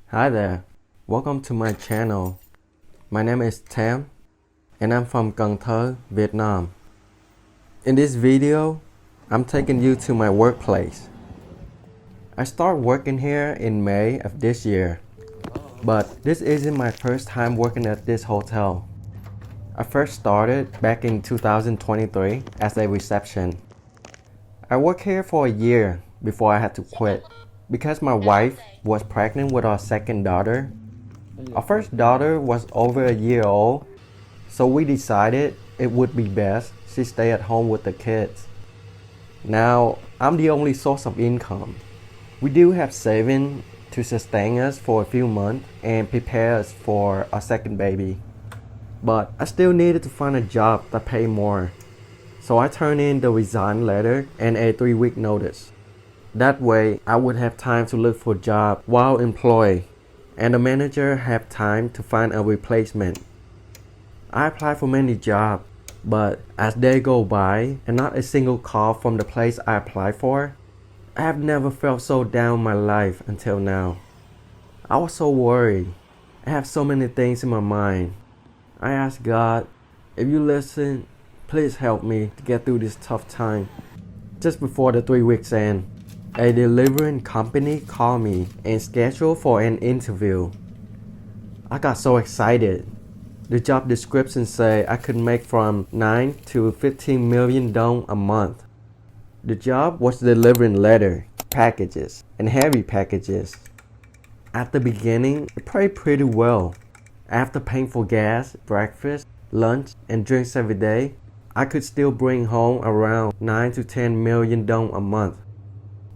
Hi there, welcome to my channel. My name is Tam and I'm from Cần Thơ, Vietnam. In this video, I'm taking you to my workplace. I started working here in May of this year, but this isn't my first time working at this hotel. I first started back in 2023 as a reception. I worked here for a year before I had to quit because my wife was pregnant with our second daughter. Our first daughter was over a year old, so we decided it would be best she stay at home with the kids. Now, I'm the only source of income. We do have savings to sustain us for a few months and prepare us for our second baby. But I still needed to find a job that paid more. So I turned in the resign letter and a 3-week notice. That way, I would have time to look for a job while employed, and the manager have time to find a replacement. I applied for many jobs, but as they go by and not a single call from the place I applied for, I have never felt so down in my life until now. I was so worried. I have so many things in my mind. I asked God, if you listen, please help me to get through this tough time. Just before the 3 weeks end, a delivering company called me and scheduled for an interview. I got so excited. The job description said I could make from 9 to 15 million dong a month. The job was delivering letter, packages, and heavy packages. At the beginning, it paid pretty well. After paying for gas, breakfast, lunch, and drinks every day, I could still bring home around 9 to 10 million dong a month.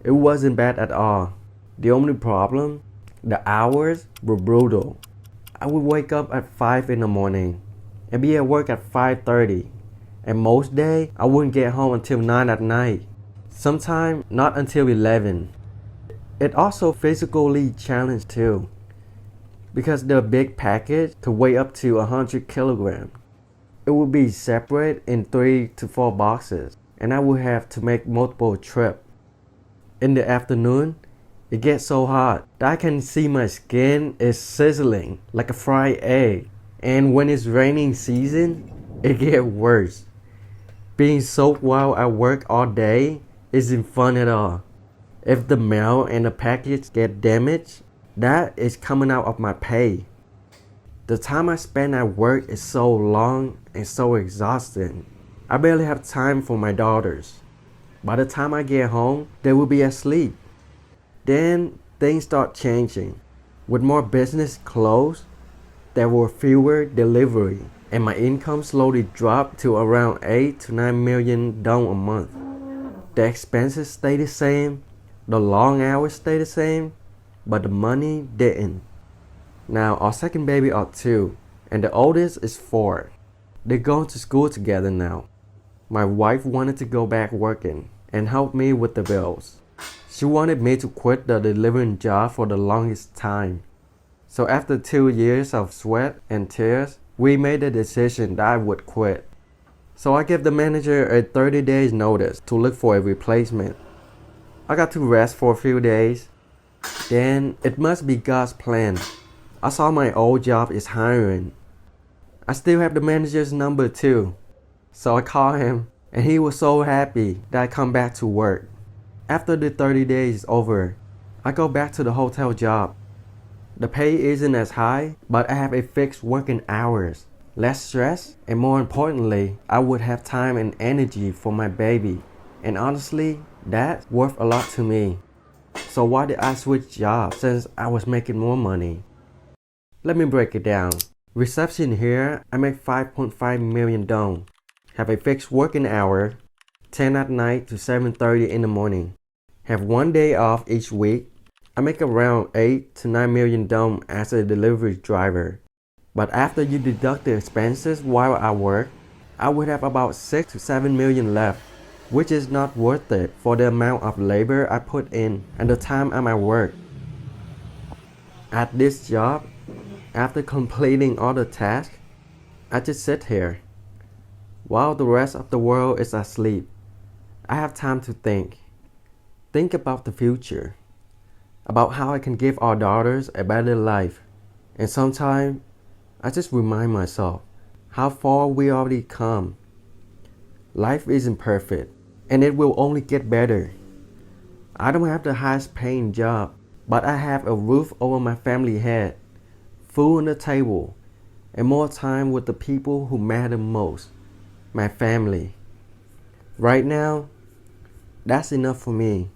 It wasn't bad at all. The only problem, the hours were brutal. I would wake up at 5 in the morning and be at work at 5:30. And most days, I wouldn't get home until 9 at night. Sometimes not until 11. It also physically challenged too, because the big package could weigh up to 100 kilograms. It would be separate in 3 to 4 boxes, and I would have to make multiple trips. In the afternoon, it gets so hot that I can see my skin is sizzling like a fried egg. And when it's raining season, it gets worse. Being soaked while I work all day isn't fun at all. If the mail and the package get damaged, that is coming out of my pay. The time I spend at work is so long and so exhausting. I barely have time for my daughters. By the time I get home, they will be asleep. Then things start changing. With more business closed, there were fewer delivery, and my income slowly dropped to around 8 to 9 million dong a month. The expenses stay the same, the long hours stay the same, but the money didn't. Now our second baby are 2, and the oldest is 4. They're going to school together now. My wife wanted to go back working and help me with the bills. She wanted me to quit the delivering job for the longest time. So after 2 years of sweat and tears, we made the decision that I would quit. So I gave the manager a 30 days notice to look for a replacement. I got to rest for a few days. Then it must be God's plan. I saw my old job is hiring. I still have the manager's number too. So I called him and he was so happy that I come back to work. After the 30 days is over, I go back to the hotel job. The pay isn't as high, but I have a fixed working hours, less stress, and more importantly, I would have time and energy for my baby. And honestly, that's worth a lot to me. So why did I switch jobs since I was making more money? Let me break it down. Reception here, I make 5.5 million dong. Have a fixed working hour, 10 at night to 7:30 in the morning. Have 1 day off each week. I make around 8 to 9 million dong as a delivery driver. But after you deduct the expenses while I work, I would have about 6 to 7 million left, which is not worth it for the amount of labor I put in and the time I'm at work. At this job, after completing all the tasks, I just sit here. While the rest of the world is asleep, I have time to think. Think about the future. about how I can give our daughters a better life. And sometimes I just remind myself how far we already come. Life isn't perfect, and it will only get better. I don't have the highest paying job, but I have a roof over my family head, food on the table, and more time with the people who matter most, my family. Right now, that's enough for me.